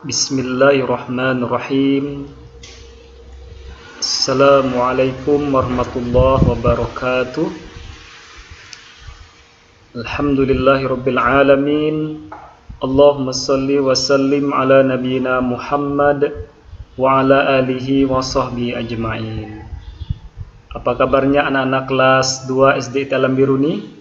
Bismillahirrahmanirrahim. Assalamualaikum warahmatullahi wabarakatuh. Alhamdulillahirabbil alamin. Allahumma shalli wa sallim ala nabiyyina Muhammad wa ala alihi wa sahbihi ajma'in. Apa kabarnya anak-anak kelas 2 SD Alam Biruni?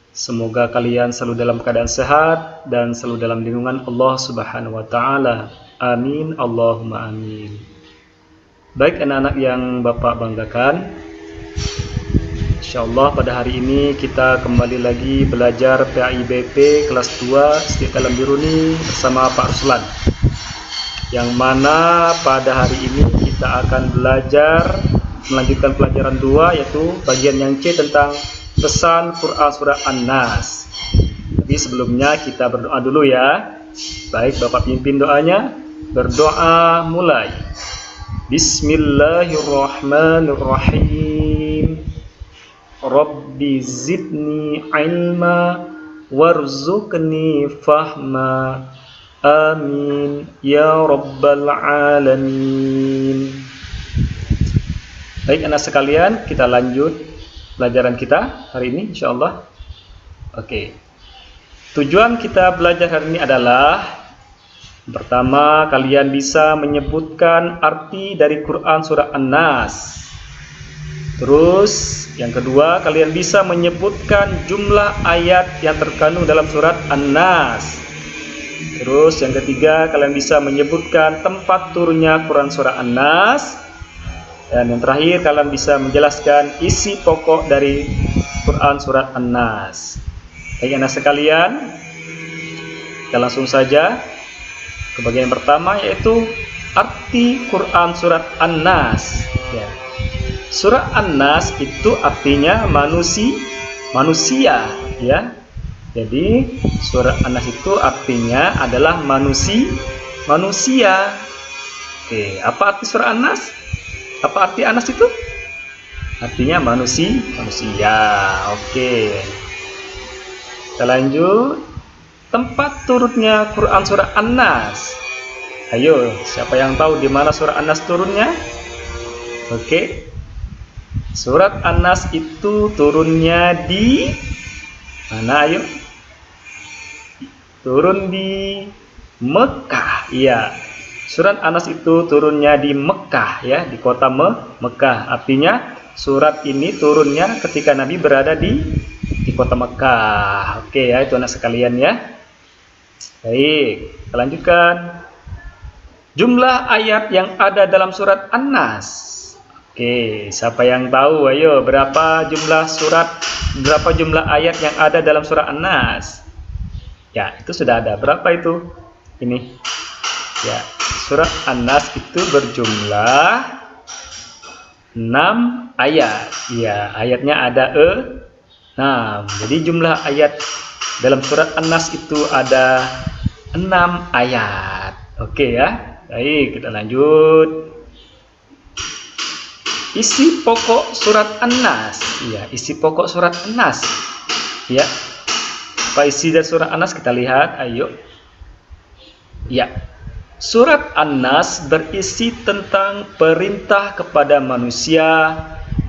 Semoga kalian selalu dalam keadaan sehat dan selalu dalam lindungan Allah Subhanahu wa taala. Amin, Allahumma amin. Baik anak-anak yang Bapak banggakan, insyaallah pada hari ini kita kembali lagi belajar PAIBP kelas 2 SD Alam Biruni bersama Pak Ruslan. Yang mana pada hari ini kita akan belajar melanjutkan pelajaran 2, yaitu bagian yang C tentang pesan Quran Surah An-Nas. Tapi sebelumnya kita berdoa dulu ya. Baik, Bapak pimpin doanya. Berdoa mulai. Bismillahirrahmanirrahim. Rabbi zidni ilma warzuqni fahma. Amin ya rabbal alamin. Baik anak sekalian, kita lanjut pelajaran kita hari ini insyaallah. Oke. Tujuan kita belajar hari ini adalah pertama, kalian bisa menyebutkan arti dari Quran surah An-Nas. Terus yang kedua, kalian bisa menyebutkan jumlah ayat yang terkandung dalam surat An-Nas. Terus yang ketiga, kalian bisa menyebutkan tempat turunnya Quran surah An-Nas. Dan yang terakhir, kalian bisa menjelaskan isi pokok dari Quran Surat An-Nas. Baik anak sekalian, kita langsung saja ke bagian pertama, yaitu arti Quran Surat An-Nas. Ya. Surat An-Nas itu artinya manusia. Ya. Jadi Surat An-Nas itu artinya adalah manusia. Oke, apa arti Surat An-Nas? Apa arti Anas itu? Artinya manusia. Oke. Kita lanjut. Tempat turunnya Quran surah An-Nas. Ayo, siapa yang tahu di mana surah An-Nas turunnya? Oke. Surat An-Nas itu turunnya di mana? Ayo. Turun di Mekah. Iya. Surat An-Nas itu turunnya di Mekah, ya, di kota Mekah. Artinya surat ini turunnya ketika Nabi berada di kota Mekah. Oke ya, itu anak sekalian ya. Baik, kita lanjutkan. Jumlah ayat yang ada dalam surat An-Nas. Oke, siapa yang tahu? Ayo, berapa jumlah ayat yang ada dalam surah An-Nas? Ya, itu sudah ada. Berapa itu? Ini. Ya. Surat An-Nas itu berjumlah 6 ayat. Ya, ayatnya ada 6. Jadi jumlah ayat dalam surat An-Nas itu ada 6 ayat. Oke ya. Baik, kita lanjut. Isi pokok surat An-Nas. Ya, isi pokok surat An-Nas. Ya. Apa isi dari surat An-Nas kita lihat? Ayo. Ya. Surat An-Nas berisi tentang perintah kepada manusia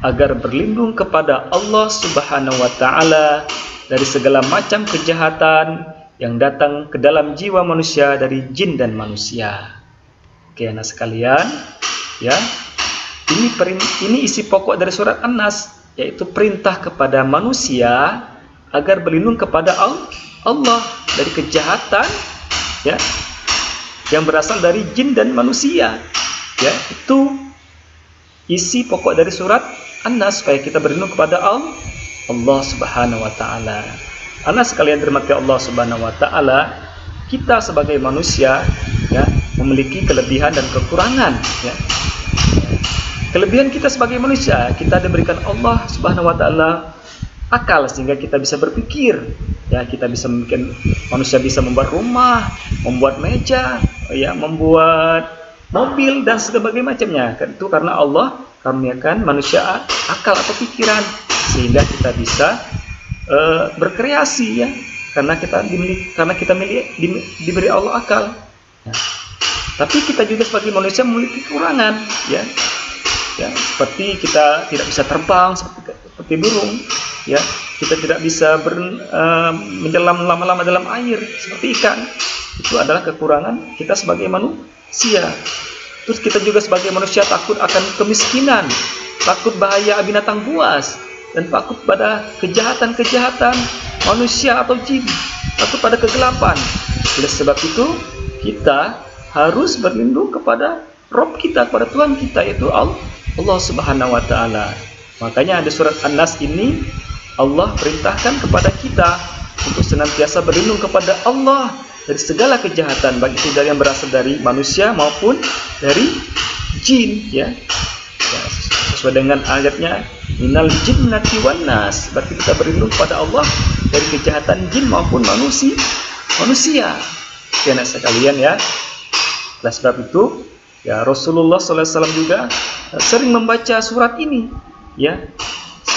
agar berlindung kepada Allah Subhanahu wa taala dari segala macam kejahatan yang datang ke dalam jiwa manusia dari jin dan manusia. Oke, anak sekalian, ya. Ini isi pokok dari surat An-Nas, yaitu perintah kepada manusia agar berlindung kepada Allah dari kejahatan, ya, yang berasal dari jin dan manusia. Ya, itu isi pokok dari surat An-Nas, supaya kita berlindung kepada Allah Subhanahu wa taala. Anak sekalian dirahmati Allah Subhanahu wa taala, kita sebagai manusia ya memiliki kelebihan dan kekurangan ya. Kelebihan kita sebagai manusia, kita diberikan Allah Subhanahu wa taala akal sehingga kita bisa berpikir. Ya, kita bisa manusia bisa membuat rumah, membuat meja, ya, membuat mobil dan sebagainya macamnya. Itu karena Allah karuniakan manusia akal atau pikiran sehingga kita bisa berkreasi ya. Karena kita diberi Allah akal. Ya. Tapi kita juga sebagai manusia memiliki kekurangan, ya. Ya, seperti kita tidak bisa terbang seperti burung, ya. Kita tidak bisa menyelam lama-lama dalam air seperti ikan. Itu adalah kekurangan kita sebagai manusia. Terus kita juga sebagai manusia takut akan kemiskinan, takut bahaya binatang buas, dan takut pada kejahatan-kejahatan manusia atau jin, takut pada kegelapan. Oleh sebab itu, kita harus berlindung kepada Rob kita, kepada Tuhan kita, yaitu Allah Subhanahu wa Ta'ala. Makanya ada surat An-Nas ini, Allah perintahkan kepada kita untuk senantiasa berlindung kepada Allah dari segala kejahatan, baik itu dari yang berasal dari manusia maupun dari jin, ya. Ya, sesuai dengan ayatnya, minal jinnati wan nas, berarti kita berlindung kepada Allah dari kejahatan jin maupun manusia. Ya, anak sekalian, ya. Oleh sebab itu, ya, Rasulullah SAW juga sering membaca surat ini, ya.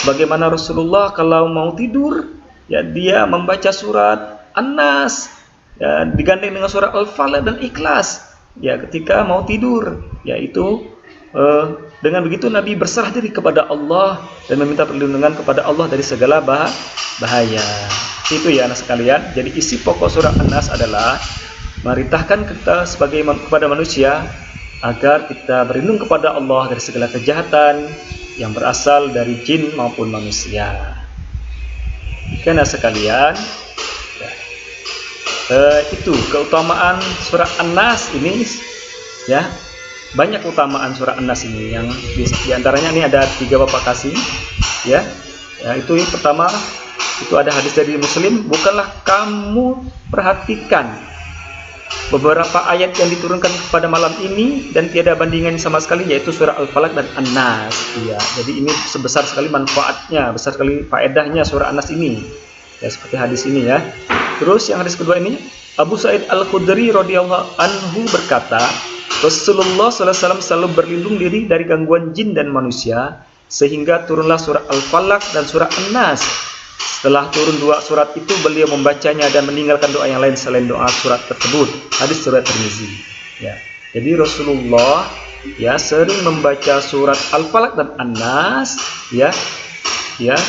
Bagaimana Rasulullah kalau mau tidur, ya, dia membaca surat An-Nas, ya, digandeng dengan surat Al-Falaq dan Ikhlas, ya, ketika mau tidur, yaitu dengan begitu Nabi berserah diri kepada Allah dan meminta perlindungan kepada Allah dari segala bahaya. Itu, ya, anak sekalian. Jadi isi pokok surat An-Nas adalah merintahkan kita kepada manusia agar kita berlindung kepada Allah dari segala kejahatan yang berasal dari jin maupun manusia. Karena sekalian, ya, itu keutamaan surah An-Nas ini, ya, banyak keutamaan surah An-Nas ini, yang diantaranya ini ada 3 Bapak kasih, ya. Ya, itu yang pertama, itu ada hadis dari Muslim, bukanlah kamu perhatikan beberapa ayat yang diturunkan pada malam ini dan tiada bandingan sama sekali, yaitu surah Al-Falaq dan An-Nas. Ya, jadi ini sebesar sekali manfaatnya, besar sekali faedahnya surah An-Nas ini. Ya, seperti hadis ini, ya. Terus yang hadis kedua ini, Abu Sa'id Al-Khudri radhiyallahu anhu berkata, Rasulullah SAW selalu berlindung diri dari gangguan jin dan manusia, sehingga turunlah surah Al-Falaq dan surah An-Nas. Setelah turun 2 surat itu, beliau membacanya dan meninggalkan doa yang lain selain doa surat tersebut. Hadis surat Tirmizi. Ya. Jadi Rasulullah, ya, sering membaca surat Al-Falaq dan An-Nas, ya, ya,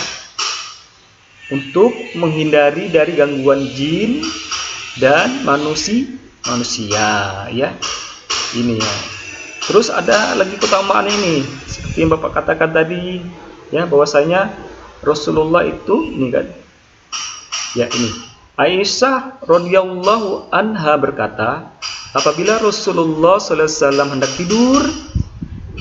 untuk menghindari dari gangguan jin dan manusia, ya. Ini, ya. Terus ada lagi keutamaan ini, seperti yang Bapak katakan tadi, ya, bahwasanya Rasulullah itu, ini kan, ya, ini Aisyah radhiyallahu anha berkata, apabila Rasulullah SAW hendak tidur,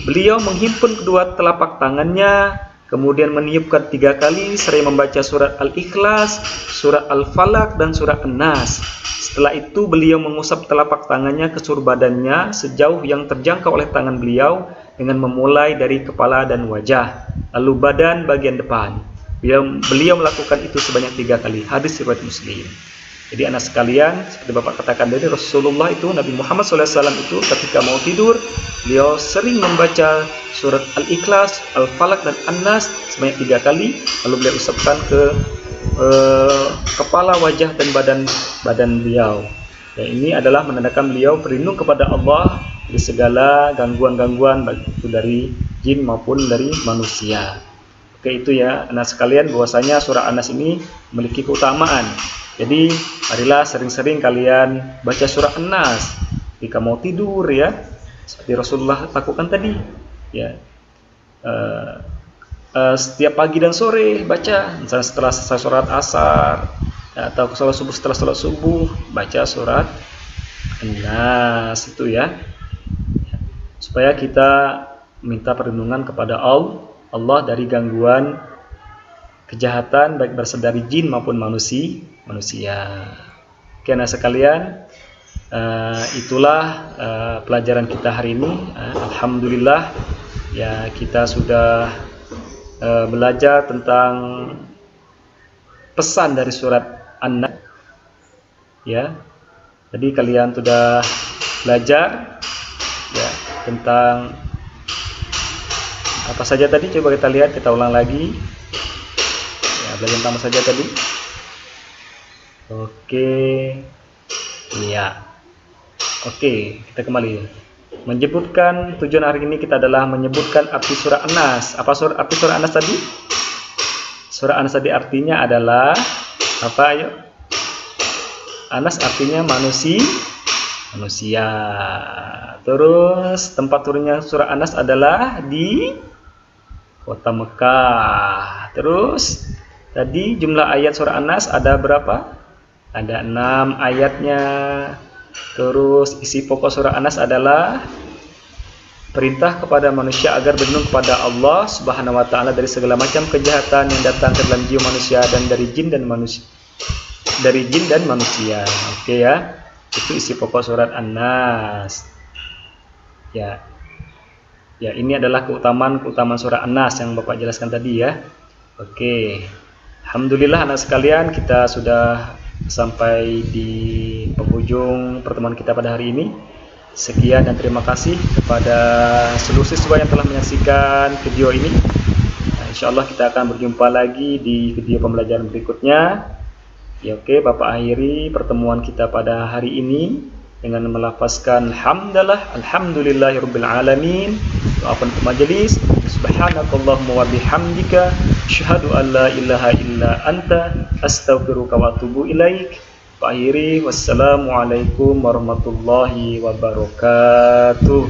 beliau menghimpun kedua telapak tangannya, kemudian meniupkan 3 kali seraya membaca surat Al-Ikhlas, surat Al-Falaq dan surat An-Nas. Setelah itu beliau mengusap telapak tangannya ke seluruh badannya sejauh yang terjangkau oleh tangan beliau, dengan memulai dari kepala dan wajah, lalu badan bagian depan. Beliau melakukan itu sebanyak 3 kali. Hadis riwayat Muslim. Jadi anak sekalian, seperti Bapak katakan dari Rasulullah itu, Nabi Muhammad SAW itu ketika mau tidur, beliau sering membaca surat Al-Ikhlas, Al-Falaq dan An-Nas sebanyak 3 kali, lalu beliau usapkan ke kepala, wajah dan badan beliau. Dan ini adalah menandakan beliau berlindung kepada Allah dari segala gangguan-gangguan, baik itu dari jin maupun dari manusia. Oke, itu, ya, anak sekalian, bahwasanya surah An-Nas ini memiliki keutamaan. Jadi marilah sering-sering kalian baca surah An-Nas jika mau tidur, ya, seperti Rasulullah lakukan tadi, ya. Setiap pagi dan sore baca, misalnya setelah selesai sholat asar, ya, atau setelah sholat subuh baca surat An-Nas, itu, ya, supaya kita minta perlindungan kepada Allah dari gangguan kejahatan baik berasal dari jin maupun manusia. Oke, anak sekalian, itulah pelajaran kita hari ini. Alhamdulillah, ya, kita sudah belajar tentang pesan dari surat An-Nas, ya. Jadi kalian sudah belajar, ya, tentang apa saja tadi. Coba kita lihat, kita ulang lagi, ya, belajar tentang apa saja tadi. Oke, iya. Oke, kita kembali. Menyebutkan tujuan hari ini kita adalah menyebutkan arti surah An-Nas. Apa arti surah An-Nas tadi? Surah An-Nas tadi artinya adalah apa? Ayo. Anas artinya manusia. Terus tempat turunnya surah Anas adalah di kota Mekah. Terus tadi jumlah ayat surah Anas ada berapa? Ada 6 ayatnya. Terus isi pokok surah Anas adalah perintah kepada manusia agar berlindung kepada Allah Subhanahu wa taala dari segala macam kejahatan yang datang ke dalam jiwa manusia dan dari jin dan manusia. Oke ya. Itu isi pokok surat An-Nas. Ya. Ya, ini adalah keutamaan surah An-Nas yang Bapak jelaskan tadi ya. Oke. Alhamdulillah anak sekalian, kita sudah sampai di penghujung pertemuan kita pada hari ini. Sekian dan terima kasih kepada seluruh siswa yang telah menyaksikan video ini. Nah, insya Allah kita akan berjumpa lagi di video pembelajaran berikutnya. Ya, oke, Bapak akhiri pertemuan kita pada hari ini dengan melafazkan alhamdulillahirabbil alamin. Doa penutup majelis. Subhanakallahumma wa bihamdika asyhadu an la ilaha illa anta astaghfiruka wa atubu ilaik. Pak akhiri, wassalamualaikum warahmatullahi wabarakatuh.